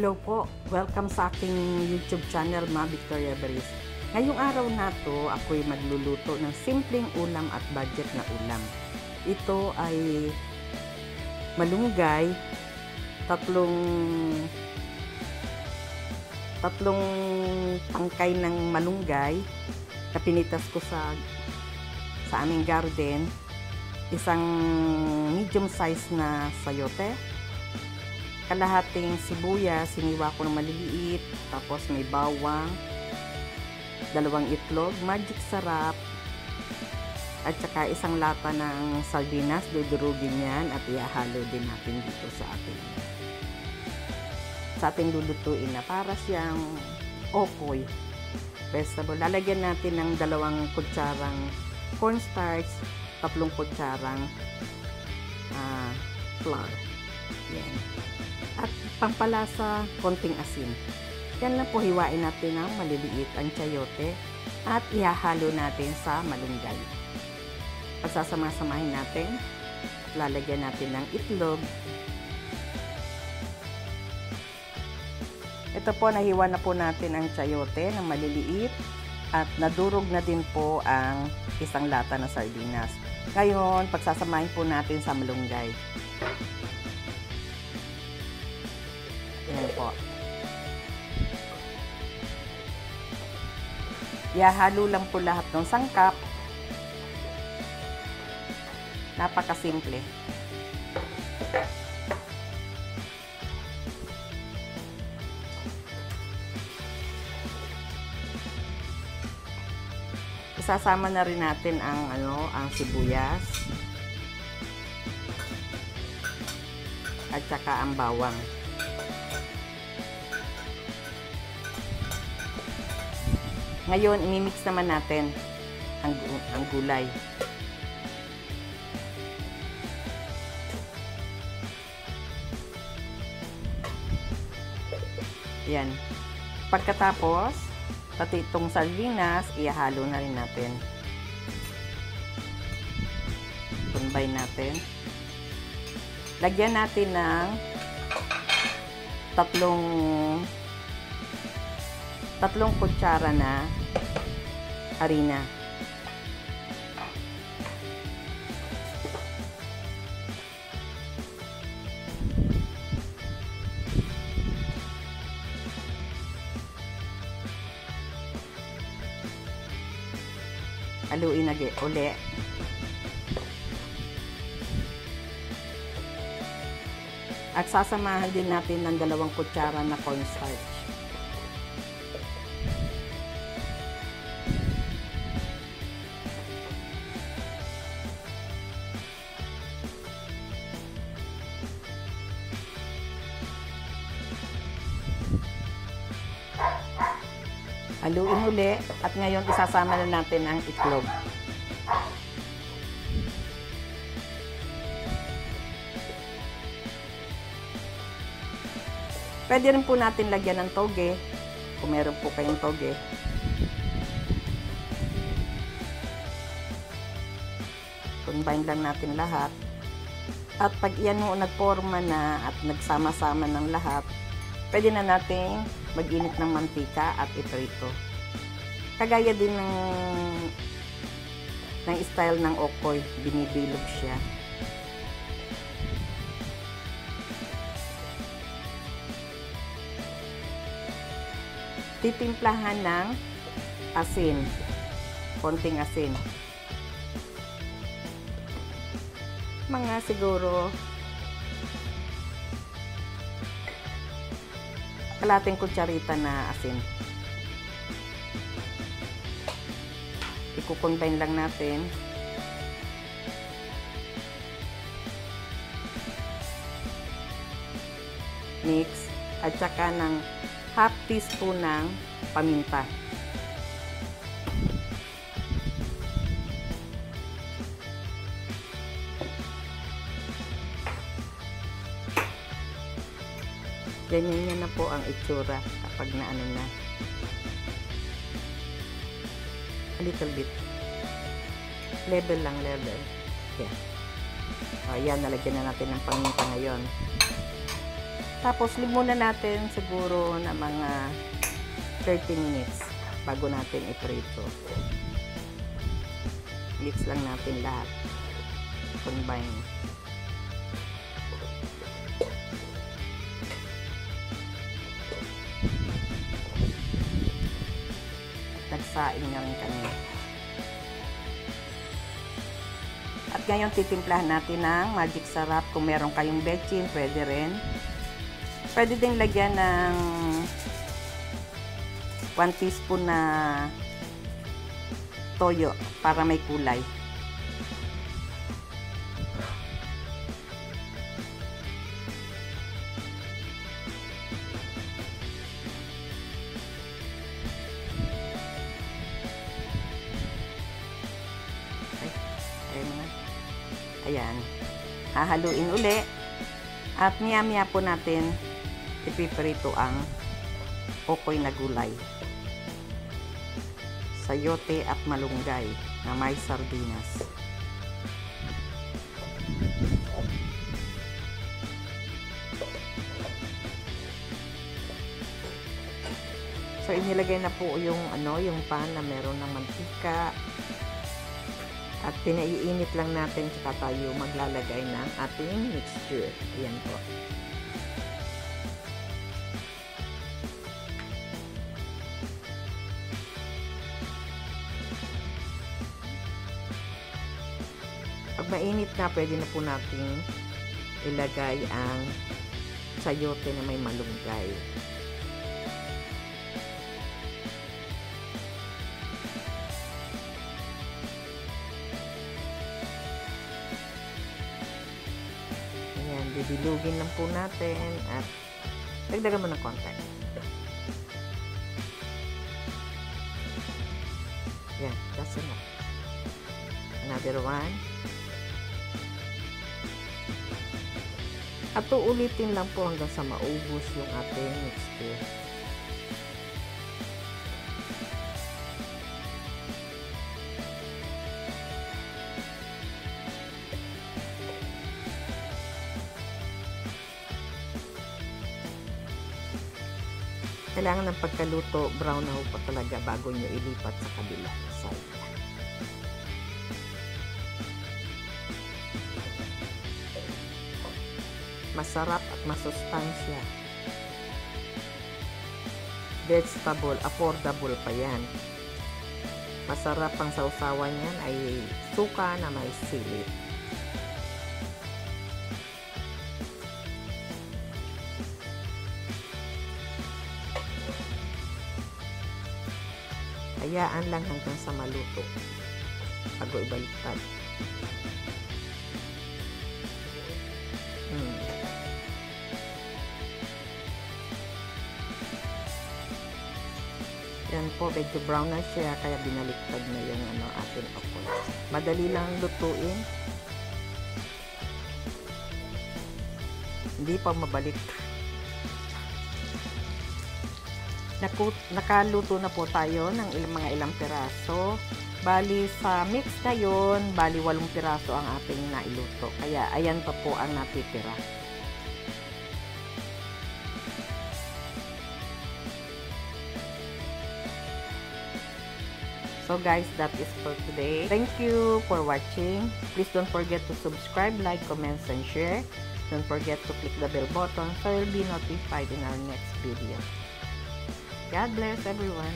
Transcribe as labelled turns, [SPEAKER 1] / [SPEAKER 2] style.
[SPEAKER 1] Hello po! Welcome sa aking YouTube channel, Ma Victoria Beris. Ngayong araw na to, ako'y magluluto ng simpleng ulam at budget na ulam. Ito ay malunggay, tatlong tangkay ng malunggay na pinitas ko sa aming garden, isang medium size na sayote, kalahating sibuyas, siniwa ko ng maliliit, tapos may bawang, 2 itlog, magic sarap, at saka isang lata ng sardinas. Dudurugin yan at ihahalo din natin dito sa ating lulutuin na para siyang okoy vegetable. Lalagyan natin ng 2 kutsarang cornstarch, 3 kutsarang flour. Yan. At pampalasa, konting asin. Yan lang po, hiwain natin ng maliliit ang chayote at ihahalo natin sa malunggay. Pagsasama-samahin natin, lalagyan natin ng itlog. Ito po, nahiwa na po natin ang chayote ng maliliit at nadurog na din po ang isang lata ng sardinas. Ngayon, pagsasamahin po natin sa malunggay. Yan po. Ihahalo lang po lahat ng sangkap. Napakasimple. Isasama na rin natin ang sibuyas at saka ang bawang. Ngayon, imimix naman natin ang gulay. Yan. Pagkatapos, pati itong sardinas, ihahalo na rin natin. Combine natin. Lagyan natin ng 3 kutsara na harina. Haluin na uli. At sasamahan din natin ng 2 kutsara na cornstarch. Haluin uli at ngayon isasama na natin ang itlog. Pwede rin po natin lagyan ng toge kung meron po kayong toge. Combine lang natin lahat. At pag iyan mo nagporma na at nagsama-sama ng lahat, pwede na nating mag-init ng mantika at iprito. Kagaya din ng style ng okoy, binibilog siya. Titimplahan ng asin, konting asin. Mga siguro kalating kutsarita na asin. Iko-combine lang natin. Mix. At saka ng half teaspoon ng paminta. Ganyan na po ang itsura kapag na na. A little bit. Level lang, level. Yan. Ayan, nalagyan na natin ng paminta ngayon. Tapos, leave muna natin siguro na mga 30 minutes bago natin iprito. Mix lang natin lahat. Combine. Nagsaing na rin kami. At ngayon, titimplahan natin ng magic sarap. Kung meron kayong bechin, pwede rin. Pwede din lagyan ng 1 teaspoon na toyo para may kulay. Ayan. Hahaluin uli. At miya-miya po natin ipiprito ang okoy na gulay. Sayote at malunggay na may sardinas. So inilagay na po yung yung pan na meron ng mantika. At pinaiinit lang natin saka tayo maglalagay ng ating mixture. Ayan po. Pag mainit na, pwede na po natin ilagay ang sayote na may malunggay. Dibilugin lang po natin at dagdagan mo ng konti. Yan, that's enough. Another one. At uulitin lang po hanggang sa maubos yung ating mixture. Kailangan ng pagkaluto, brown na pa talaga bago nyo ilipat sa kabilang side. Masarap at masustansya. Vegetable, affordable pa yan. Masarap ang sausawan yan ay suka na may sili. Hayaan lang hanggang sa maluto bago ibaliktad. Yan po, medyo brown na siya kaya binaliktad na yung ating okoy. Madali lang lutuin. Hindi pa mabaliktad. Nakaluto na po tayo ng mga ilang piraso. Bali sa mix na yun, bali 8 piraso ang ating nailuto. Kaya ayan pa po ang natitira. So guys, that is for today. Thank you for watching. Please don't forget to subscribe, like, comments, and share. Don't forget to click the bell button so you'll be notified in our next video. God bless everyone.